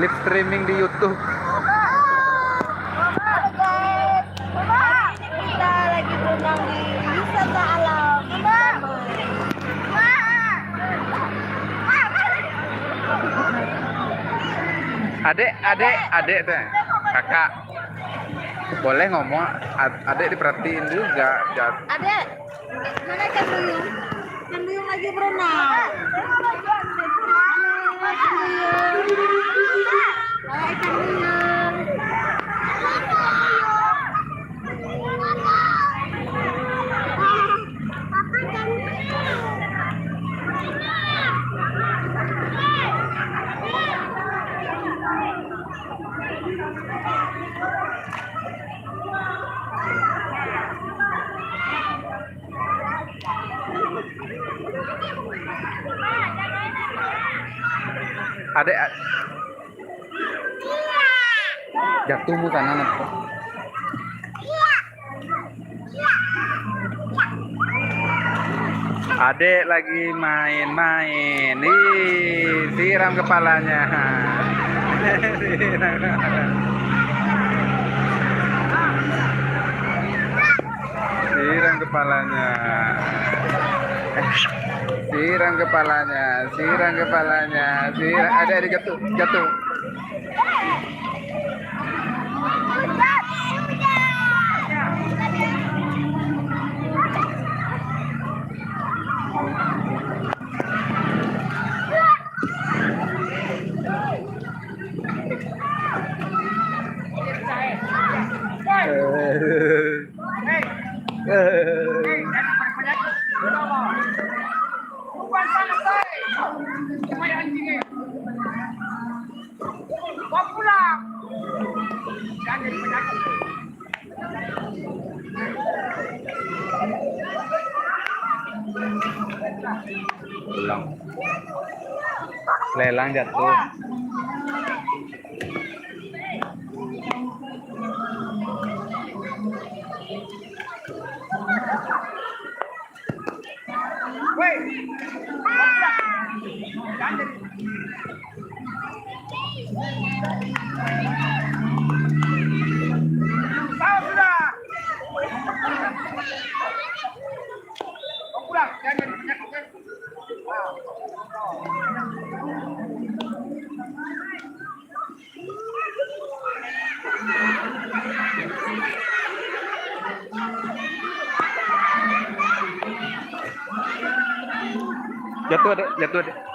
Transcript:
live streaming di YouTube. Halo guys, hari ini kita lagi berenang di wisata alam. Adek teh, kakak. Boleh ngomong, adek diperhatiin juga. Adek, mana ikan duyung? Ikan duyung lagi berenang. Ikan duyung. Ikan duyung. Adek, jatuh mu kanan apa? Adek lagi main-main. Ih, siram kepalanya. Siram kepalanya. Siram kepalanya, siram kepalanya, siram. Ada jatuh, jatuh. Pulang. Lelang jatuh. Jatuh, Adek, jatuh, Adek.